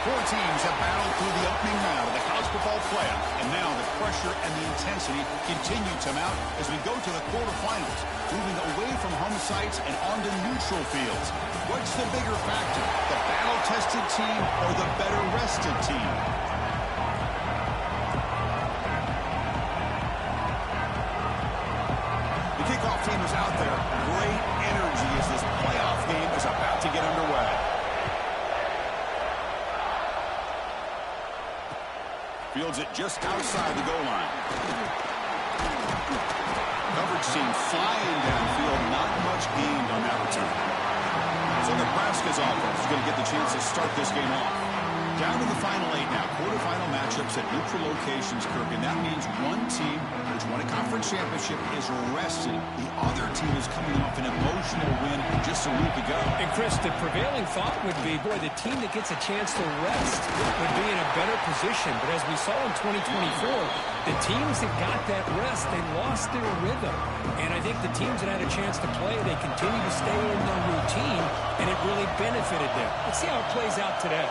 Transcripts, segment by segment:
Four teams have battled through the opening round of the college football playoff, and now the pressure and the intensity continue to mount as we go to the quarterfinals, moving away from home sites and onto neutral fields. What's the bigger factor, the battle-tested team or the better-rested team? The kickoff team is out there. Great energy as this playoff game is about to get underway. Fields it just outside the goal line. Coverage team flying downfield. Not much gained on that return. So Nebraska's offense is going to get the chance to start this game off. Down to the final 8 now. Quarterfinal matchups at neutral locations, Kirk. And that means one team, which won a conference championship, is rested. The other team is coming off an emotional win just a week ago. And, Chris, the prevailing thought would be, boy, the team that gets a chance to rest would be in a better position. But as we saw in 2024, the teams that got that rest, they lost their rhythm. And I think the teams that had a chance to play, they continue to stay in their routine, and it really benefited them. Let's see how it plays out today.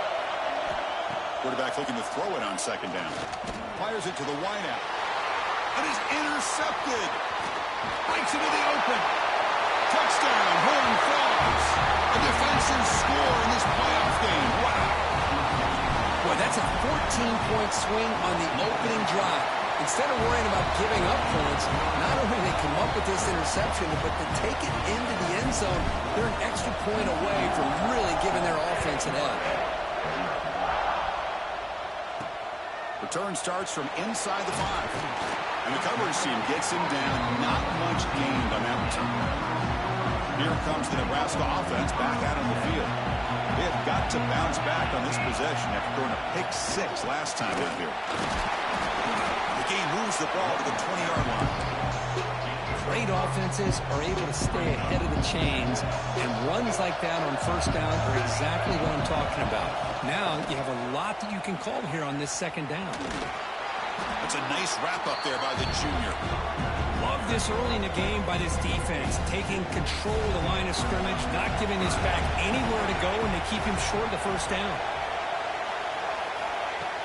Quarterback looking to throw it on second down. Fires it to the wideout. And is intercepted. Breaks into the open. Touchdown, Horn Frogs. A defensive score in this playoff game. Wow. Boy, that's a 14-point swing on the opening drive. Instead of worrying about giving up points, not only they come up with this interception, but to take it into the end zone, they're an extra point away from really giving their offense an edge. Return starts from inside the 5. And the coverage team gets him down. Not much gained on that return. Here comes the Nebraska offense back out on the field. They have got to bounce back on this possession after throwing a pick 6 last time out here. The game moves the ball to the 20-yard line. Great offenses are able to stay ahead of the chains, and runs like that on first down are exactly what I'm talking about. Now you have a lot that you can call here on this second down. That's a nice wrap-up there by the junior. Love this early in the game by this defense, taking control of the line of scrimmage, not giving this back anywhere to go, and they keep him short of the first down.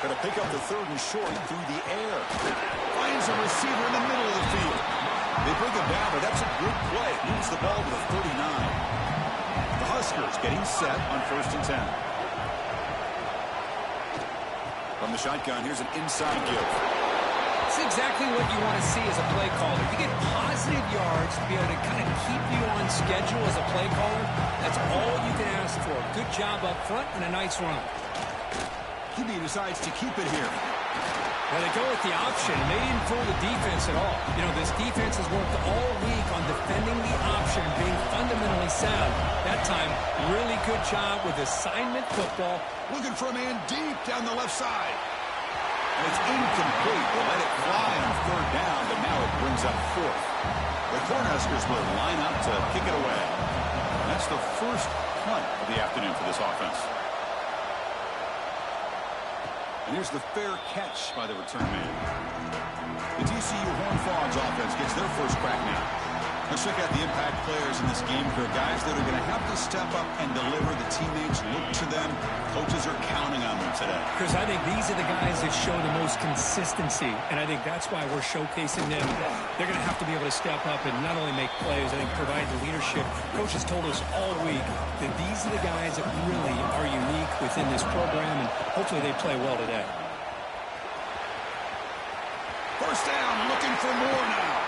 Going to pick up the 3rd and short through the air. Finds a receiver in the middle of the field. They bring him down, but that's a good play. Moves the ball to the 39. The Huskers getting set on 1st and 10. From the shotgun, here's an inside give. It's exactly what you want to see as a play caller. You get positive yards to be able to kind of keep you on schedule as a play caller. That's all you can ask for. Good job up front and a nice run. QB decides to keep it here. Well, they go with the option, and they didn't fool the defense at all. You know, this defense has worked all week on defending the option and being fundamentally sound. That time, really good job with assignment football. Looking for a man deep down the left side. And it's incomplete. They let it fly on 3rd down, but now it brings up 4th. The Cornhuskers will line up to kick it away. And that's the first punt of the afternoon for this offense. And here's the fair catch by the return man. The TCU Horned Frogs offense gets their first crack now. Let's check out the impact players in this game here. Guys that are going to have to step up and deliver. The teammates look to them. Coaches are counting on them today. Chris, I think these are the guys that show the most consistency, and I think that's why we're showcasing them. They're going to have to be able to step up and not only make plays, I think provide the leadership. Coaches told us all week that these are the guys that really are unique within this program, and hopefully they play well today. First down, looking for more now.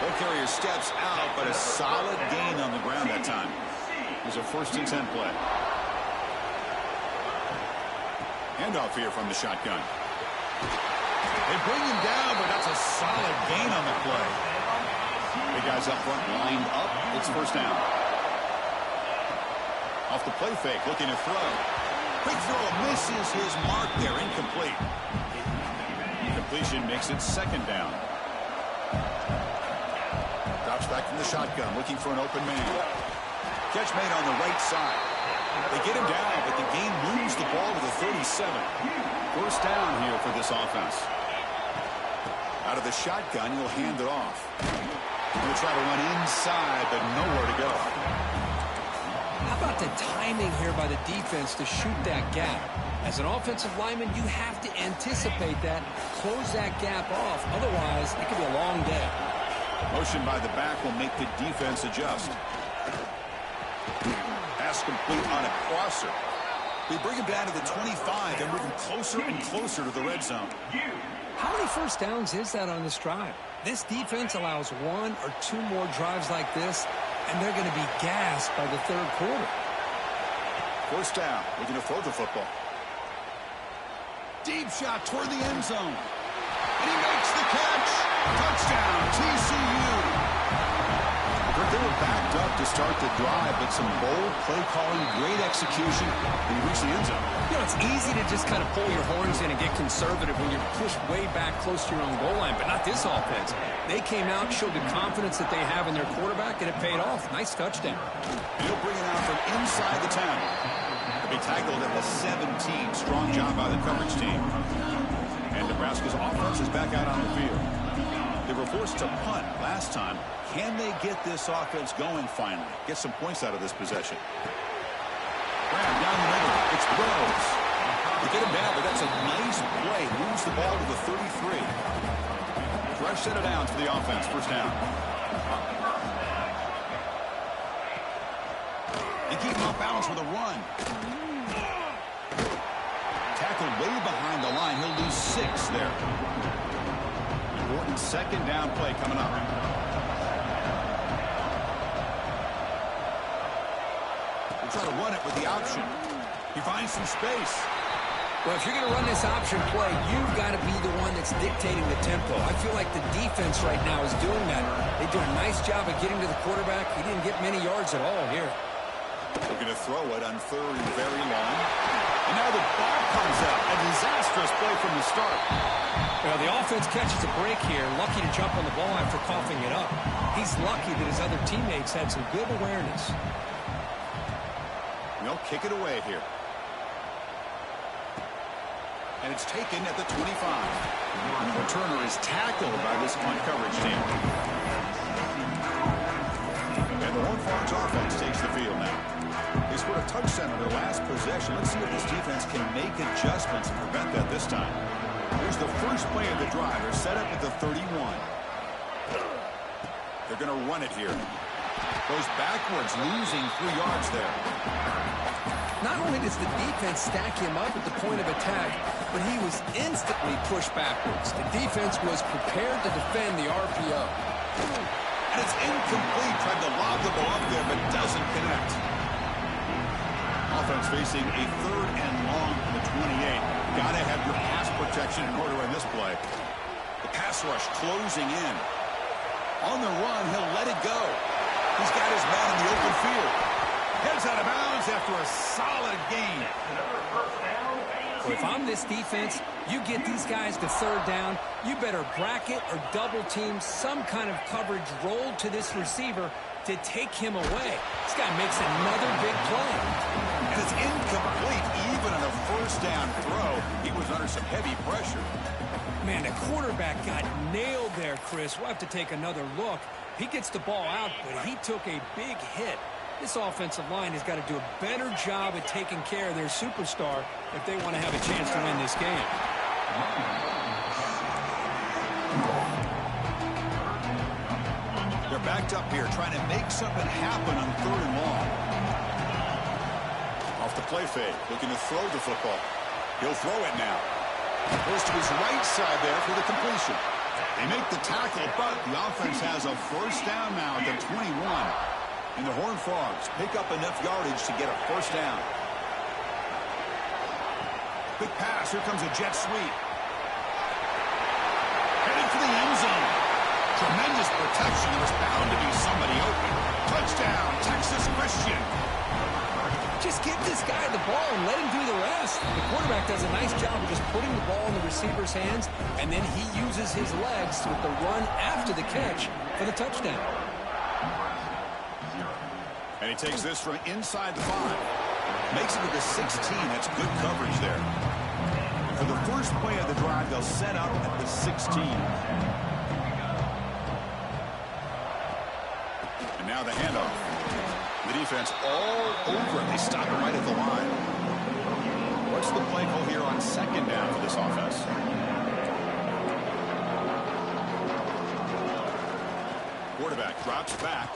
Ball carrier steps out, but a solid gain on the ground that time. It was a 1st and 10 play. Handoff here from the shotgun. They bring him down, but that's a solid gain on the play. The guys up front lined up. It's first down. Off the play fake, looking to throw. Quick throw, misses his mark there, incomplete. Completion makes it 2nd down. Drops back from the shotgun, looking for an open man. Catch made on the right side. They get him down, but the game moves the ball to the 37. First down here for this offense. Out of the shotgun, he'll hand it off. He'll try to run inside, but nowhere to go. How about the timing here by the defense to shoot that gap? As an offensive lineman, you have to anticipate that, close that gap off. Otherwise, it could be a long day. Motion by the back will make the defense adjust. Pass complete on a crosser. We bring him down to the 25 and moving closer and closer to the red zone. How many first downs is that on this drive? This defense allows 1 or 2 more drives like this, and they're going to be gassed by the third quarter. First down. Looking to throw the football. Deep shot toward the end zone. And he makes the catch. Touchdown, TCU. They were backed up to start the drive, but some bold play calling, great execution, and he reached the end zone. You know, it's easy to just kind of pull your horns in and get conservative when you're pushed way back close to your own goal line, but not this offense. They came out, showed the confidence that they have in their quarterback, and it paid off. Nice touchdown. And he'll bring it out from inside the 10. He'll be tackled at the 17. Strong job by the coverage team. And Nebraska's offense is back out on the field. They were forced to punt last time. Can they get this offense going finally? Get some points out of this possession. Grab down the middle. It's Rose. They get him down, but that's a nice play. Moves the ball to the 33. Fresh set of downs for the offense. First down. They keep him off balance with a run. Tackled way behind the line. He'll lose 6 there. Important second down play coming up. We'll try to run it with the option. He finds some space. Well, if you're going to run this option play, you've got to be the one that's dictating the tempo. I feel like the defense right now is doing that. They do a nice job of getting to the quarterback. He didn't get many yards at all here. Looking to throw it on 3rd and very long. And now the ball comes out. A disastrous play from the start. Well, the offense catches a break here. Lucky to jump on the ball after coughing it up. He's lucky that his other teammates had some good awareness. They'll kick it away here. And it's taken at the 25. The returner is tackled by this punt coverage team. And the Horned Frogs offense takes the field now. They scored a touchdown on their last possession. Let's see if this defense can make adjustments and prevent that this time. Here's the first play of the drive. They're set up at the 31. They're going to run it here. Goes backwards, losing 3 yards there. Not only does the defense stack him up at the point of attack, but he was instantly pushed backwards. The defense was prepared to defend the RPO. And it's incomplete. Tried to lob the ball up there, but doesn't connect. Offense facing a 3rd and long from the 28. Got to have your pass protection in order on this play. The pass rush closing in. On the run, he'll let it go. He's got his man in the open field. Heads out of bounds after a solid gain. Well, if I'm this defense, you get these guys to 3rd down, you better bracket or double team some kind of coverage rolled to this receiver to take him away. This guy makes another big play. And it's incomplete. Even on a first down throw, he was under some heavy pressure. Man, the quarterback got nailed there, Chris. We'll have to take another look. He gets the ball out, but he took a big hit. This offensive line has got to do a better job at taking care of their superstar if they want to have a chance to win this game. They're backed up here trying to make something happen on 3rd and long. Off the play fake, looking to throw the football. He'll throw it now. Goes to his right side there for the completion. They make the tackle, but the offense has a first down now at the 21. And the Horned Frogs pick up enough yardage to get a first down. Big pass. Here comes a jet sweep. Headed for the end zone. Tremendous protection. There was bound to be somebody open. Touchdown, Texas Christian. Just give this guy the ball and let him do the rest. The quarterback does a nice job of just putting the ball in the receiver's hands, and then he uses his legs with the run after the catch for the touchdown. And he takes this from inside the 5. Makes it to the 16. That's good coverage there. And for the first play of the drive, they'll set up at the 16. And now the handoff. The defense all over it. They stop him right at the line. What's the play call here on second down for this offense? Quarterback drops back.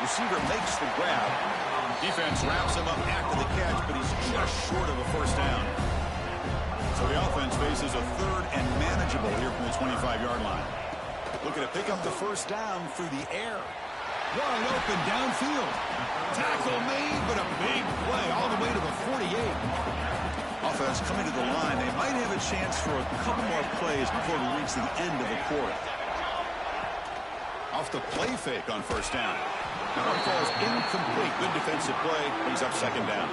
Receiver makes the grab. Defense wraps him up after the catch, but he's just short of a first down. So the offense faces a third and manageable here from the 25-yard line. Looking to pick up the first down through the air. Wide open downfield. Tackle made, but a big play all the way to the 48. Offense coming to the line. They might have a chance for a couple more plays before we reach the end of the quarter. Off the play fake on first down. That one falls incomplete. Good defensive play. Brings up second down.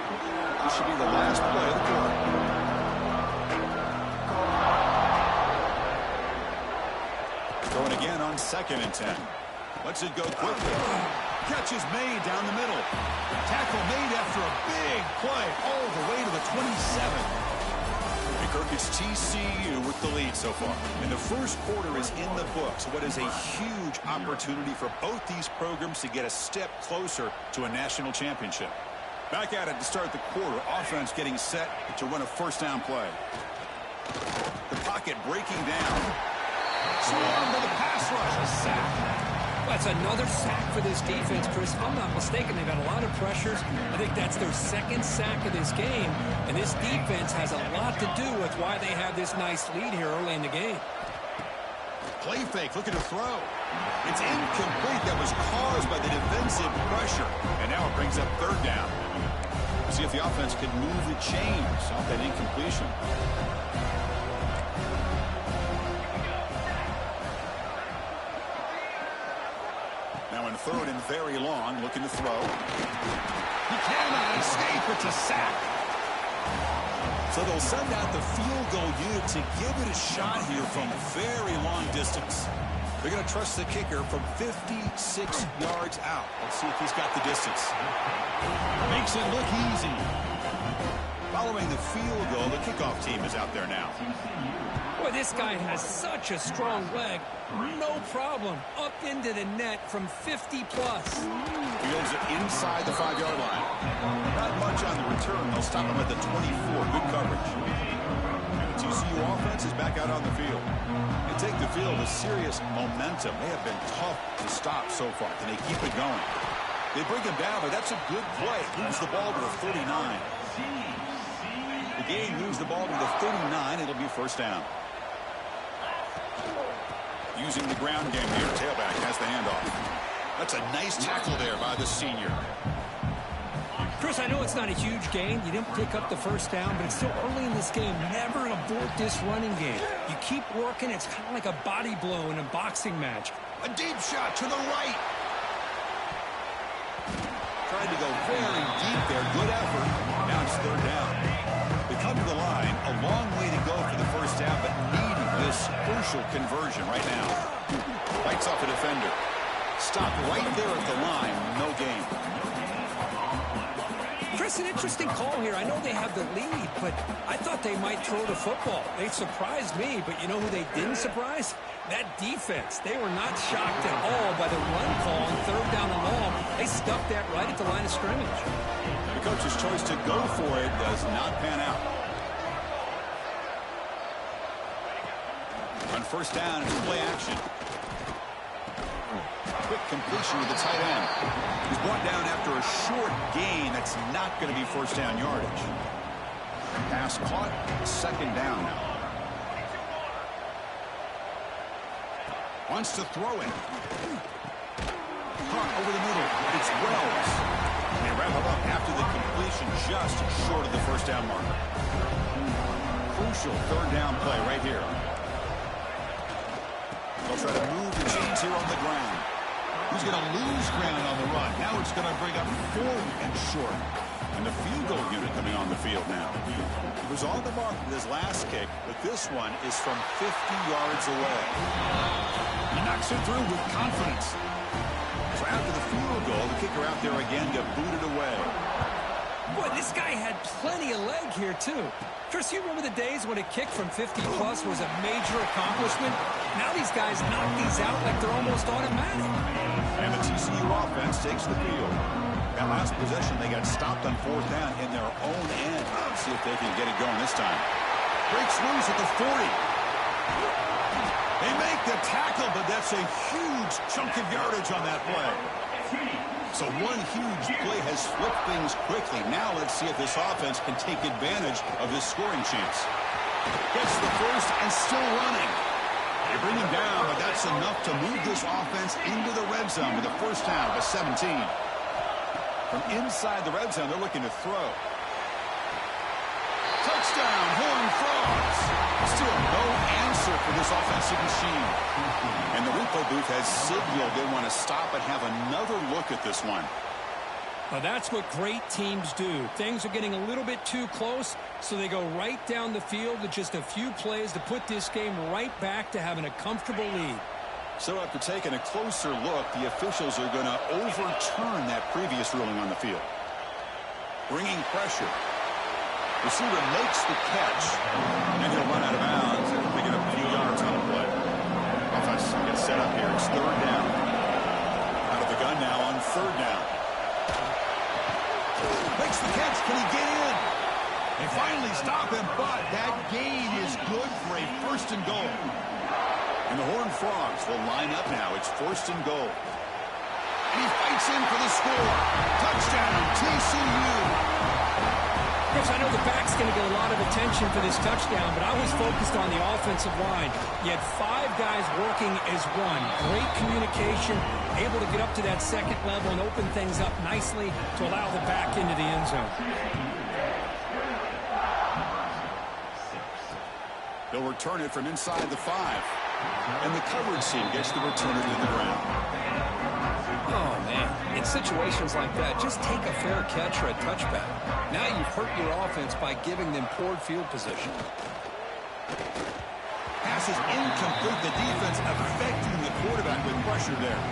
This should be the last play of the quarter. Going again on 2nd and 10. Lets it go quickly. Catch is made down the middle. Tackle made after a big play all the way to the 27. Hey, Kirk, it's TCU with the lead so far. And the first quarter is in the books. What is a huge opportunity for both these programs to get a step closer to a national championship. Back at it to start the quarter. Offense getting set to run a first down play. The pocket breaking down. Swarmed by the pass rush. A sack. That's another sack for this defense, Chris. If I'm not mistaken, they've had a lot of pressures. I think that's their second sack of this game. And this defense has a lot to do with why they have this nice lead here early in the game. Play fake, looking to throw. It's incomplete. That was caused by the defensive pressure. And now it brings up third down. See if the offense can move the chains off that incompletion. Now in third and very long, looking to throw. He cannot escape. It's a sack. So they'll send out the field goal unit to give it a shot here from very long distance. They're going to trust the kicker from 56 yards out. Let's see if he's got the distance. Makes it look easy. Following the field goal, the kickoff team is out there now. Boy, this guy has such a strong leg. No problem. Up into the net from 50+. Fields it inside the 5-yard line. Not much on the return. They'll stop him at the 24. Good coverage. And the TCU offense is back out on the field. They take the field with serious momentum. They have been tough to stop so far. Can they keep it going? They bring him down, but that's a good play. Moves the ball to the 39. The game moves the ball to the 39. It'll be first down. Using the ground game here. Tailback has the handoff. That's a nice tackle there by the senior. Chris, I know it's not a huge gain. You didn't pick up the first down, but it's still early in this game. Never abort this running game. You keep working. It's kind of like a body blow in a boxing match. A deep shot to the right. Tried to go very deep there. Good effort. Now it's third down. They come to the line. A long way to go for the first down, but needing this crucial conversion right now. Bites off a defender. Stopped right there at the line. No gain. Chris, an interesting call here. I know they have the lead, but I thought they might throw the football. They surprised me, but you know who they didn't surprise? That defense. They were not shocked at all by the run call on third down and long. They stuck that right at the line of scrimmage. The coach's choice to go for it does not pan out. On first down, it's play action. Quick completion with the tight end. He's brought down after a short gain. That's not going to be first down yardage. Pass caught. Second down now. Wants to throw it. Caught over the middle. It's Wells. And they wrap him up after the completion just short of the first down marker. Crucial third down play right here. They'll try to move the chains here on the ground. He's going to lose ground on the run. Now it's going to bring up 4 and short. And the field goal unit coming on the field now. He was on the mark with his last kick, but this one is from 50 yards away. He knocks it through with confidence. So after the field goal, the kicker out there again to boot it away. Boy, this guy had plenty of leg here, too. Chris, you remember the days when a kick from 50+ was a major accomplishment? Now these guys knock these out like they're almost automatic. And the TCU offense takes the field. That last possession, they got stopped on 4th down in their own end. Let's see if they can get it going this time. Breaks loose at the 40. They make the tackle, but that's a huge chunk of yardage on that play. So one huge play has flipped things quickly. Now let's see if this offense can take advantage of this scoring chance. Gets the first and still running. They bring him down, but that's enough to move this offense into the red zone with a first down of 17. From inside the red zone, they're looking to throw. Touchdown, Horned Frogs. Still no answer for this offensive machine. And the replay booth has signaled they want to stop and have another look at this one. Well, that's what great teams do. Things are getting a little bit too close, so they go right down the field with just a few plays to put this game right back to having a comfortable lead. So after taking a closer look, the officials are going to overturn that previous ruling on the field. Bringing pressure. Receiver makes the catch, and he'll run out of bounds, picking up a few yards on the play. Offense gets set up here. It's 3rd down. Out of the gun now on 3rd down. Makes the catch. Can he get in? They finally stop him, but that gain is good for a 1st and goal. And the Horned Frogs will line up now. It's 1st and goal. And he fights in for the score. Touchdown, TCU. Chris, I know the back's going to get a lot of attention for this touchdown, but I was focused on the offensive line. You had 5 guys working as one. Great communication, able to get up to that 2nd level and open things up nicely to allow the back into the end zone. They'll return it from inside the 5. And the coverage team gets the returner to the ground. Oh, man. In situations like that, just take a fair catch or a touchback. Now you've hurt your offense by giving them poor field position. Pass is incomplete. The defense affecting the quarterback with pressure there.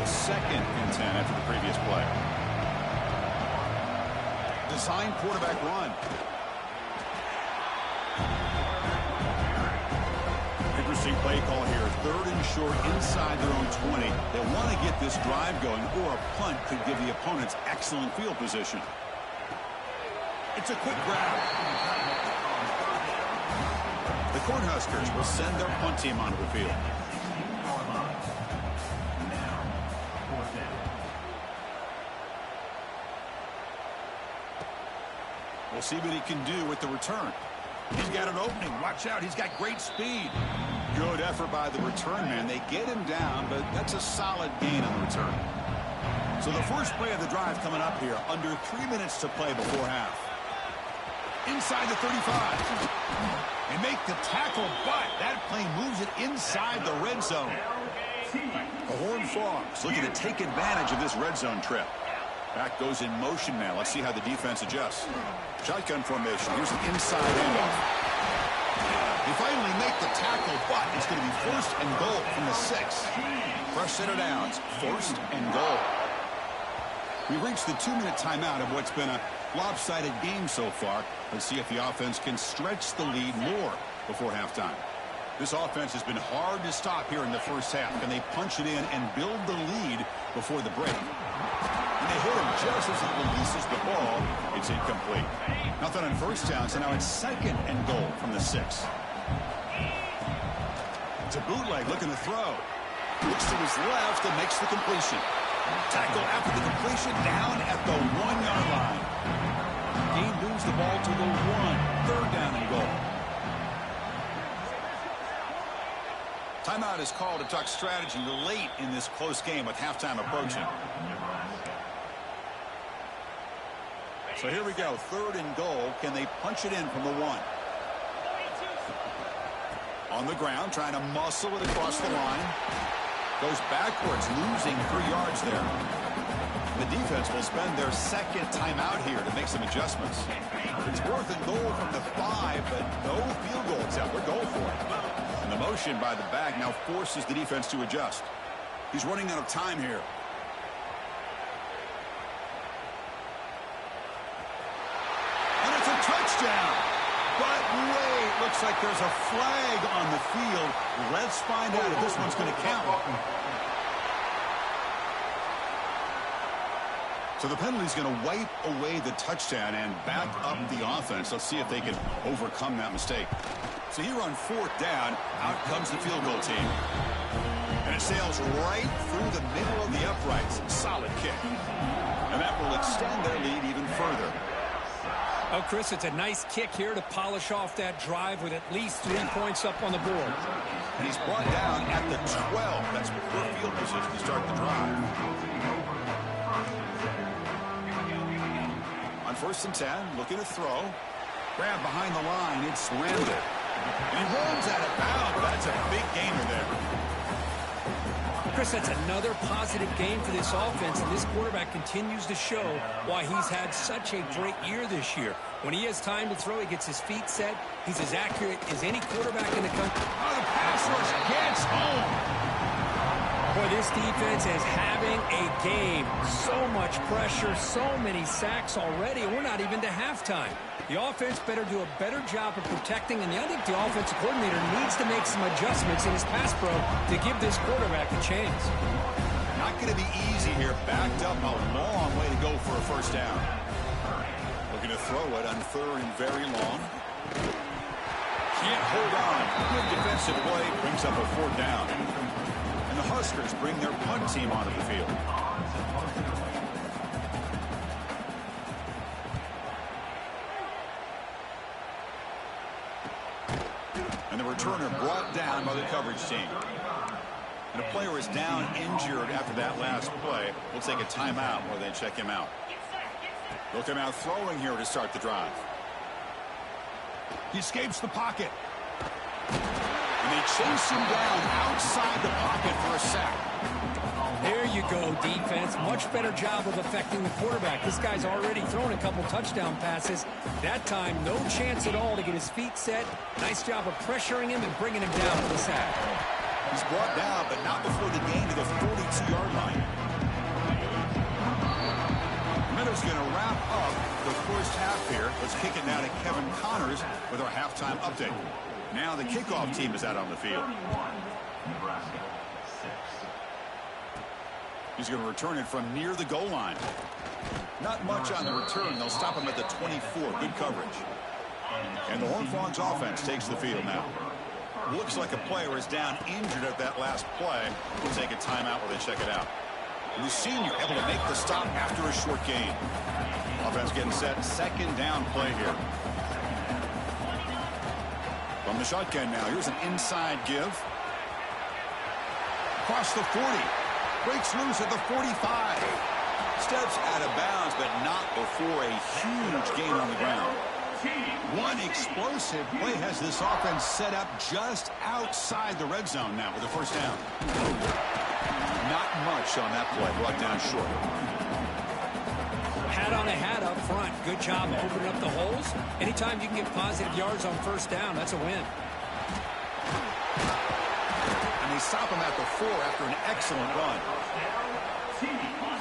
So 2nd and 10 after the previous play. Design quarterback run. Interesting play call here. 3rd and short inside their own 20. They want to get this drive going, or a punt could give the opponents excellent field position. It's a quick grab. The Cornhuskers will send their punt team onto the field. We'll see what he can do with the return. He's got an opening. Watch out. He's got great speed. Good effort by the return man. They get him down, but that's a solid gain on the return. So the first play of the drive coming up here. Under 3 minutes to play before half. Inside the 35. They make the tackle, but that play moves it inside the red zone. The Horned Frogs looking to take advantage of this red zone trip. Back goes in motion now. Let's see how the defense adjusts. Shotgun formation. Here's an inside handoff. They finally make the tackle, but it's going to be 1st and goal from the 6. Fresh set of downs. 1st and goal. We reached the 2-minute timeout of what's been a lopsided game so far. Let's see if the offense can stretch the lead more before halftime. This offense has been hard to stop here in the first half. Can they punch it in and build the lead before the break? And they hit him just as he releases the ball. It's incomplete. Nothing on 1st down, so now it's 2nd and goal from the 6. It's a bootleg looking to throw. Looks to his left and makes the completion. Tackle after the completion down at the 1-yard line. Gain moves the ball to the 1. 3rd down and goal. Timeout is called to talk strategy late in this close game with halftime approaching. So here we go. 3rd and goal. Can they punch it in from the 1? On the ground, trying to muscle it across the line. Goes backwards, losing 3 yards there. The defense will spend their 2nd timeout here to make some adjustments. It's 4th and goal from the 5, but no field goal attempt. We're going for it. And the motion by the back now forces the defense to adjust. He's running out of time here. And it's a touchdown. But wait, looks like there's a flag on the field. Let's find out if this one's going to count. So the penalty's going to wipe away the touchdown and back up the offense. Let's see if they can overcome that mistake. So here on fourth down, out comes the field goal team. And it sails right through the middle of the uprights. Solid kick. And that will extend their lead even further. Oh, Chris, it's a nice kick here to polish off that drive with at least 3 points up on the board. And he's brought down at the 12. That's poor field position to start the drive. On 1st and 10, looking to throw. Grab behind the line. It's Randall. And he runs out of bounds. That's a big gainer there. Chris, that's another positive game for this offense, and this quarterback continues to show why he's had such a great year this year. When he has time to throw, he gets his feet set. He's as accurate as any quarterback in the country. Oh, the pass rush gets home. Boy, this defense is having a game. So much pressure, so many sacks already, and we're not even to halftime. The offense better do a better job of protecting, and I think the offensive coordinator needs to make some adjustments in his pass pro to give this quarterback a chance. Not going to be easy here. Backed up, a long way to go for a first down. Looking to throw it on 3rd and very long. Can't hold on. Good defensive play brings up a 4th down. And the Huskers bring their punt team onto the field. And the returner brought down by the coverage team. And a player is down injured after that last play. We'll take a timeout while they check him out. They'll come out throwing here to start the drive. He escapes the pocket. And they chase him down outside the pocket for a sack. There you go, defense. Much better job of affecting the quarterback. This guy's already thrown a couple touchdown passes. That time, no chance at all to get his feet set. Nice job of pressuring him and bringing him down for the sack. He's brought down, but not before the gain to the 42-yard line. Miller's going to wrap up the first half here. Let's kick it now to Kevin Connors with our halftime update. Now the kickoff team is out on the field. Nebraska, 6. He's going to return it from near the goal line. Not much on the return. They'll stop him at the 24. Good coverage. And the Horned Frogs offense takes the field now. Looks like a player is down injured at that last play. We'll take a timeout while they check it out. And the senior able to make the stop after a short gain. Offense getting set. 2nd down play here. From the shotgun now. Here's an inside give. Across the 40. Breaks loose at the 45. Steps out of bounds, but not before a huge gain on the ground. One explosive play has this offense set up just outside the red zone now with a first down. Not much on that play. Brought down short. Hat on a hat up front. Good job of opening up the holes. Anytime you can get positive yards on first down, that's a win. And they stop him at the 4 after an excellent run.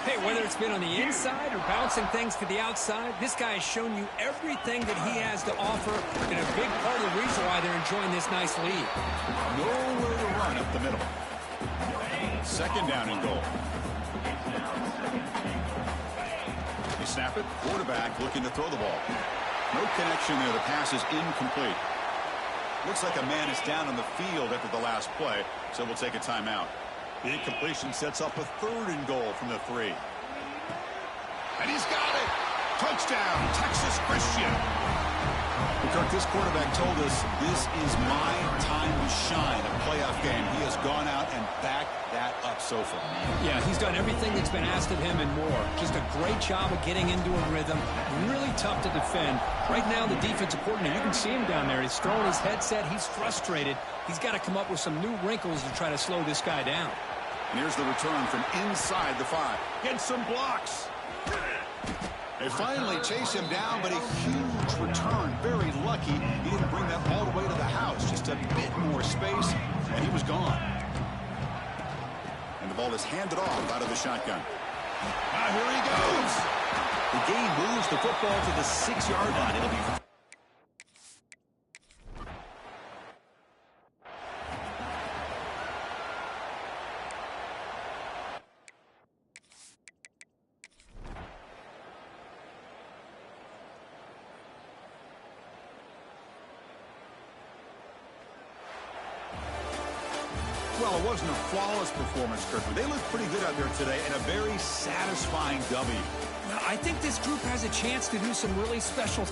Hey, whether it's been on the inside or bouncing things to the outside, this guy has shown you everything that he has to offer, and a big part of the reason why they're enjoying this nice lead. Nowhere to run up the middle. 2nd down and goal. They snap it. Quarterback looking to throw the ball. No connection there. The pass is incomplete. Looks like a man is down on the field after the last play, so we'll take a timeout. The incompletion sets up a 3rd and goal from the 3. And he's got it! Touchdown, Texas Christian! Kirk, this quarterback told us this is my time to shine, a playoff game. He has gone out and backed that up so far. Yeah, he's done everything that's been asked of him and more. Just a great job of getting into a rhythm. Really tough to defend. Right now, the defensive coordinator, you can see him down there. He's throwing his headset. He's frustrated. He's got to come up with some new wrinkles to try to slow this guy down. And here's the return from inside the 5. Gets some blocks. They finally chase him down, but a huge return. Very lucky he didn't bring that all the way to the house. Just a bit more space, and he was gone. And the ball is handed off out of the shotgun. Here he goes. The game moves the football to the 6-yard line. It'll be... Well, it wasn't a flawless performance, Kirk, but they looked pretty good out there today and a very satisfying W. I think this group has a chance to do some really special.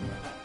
6.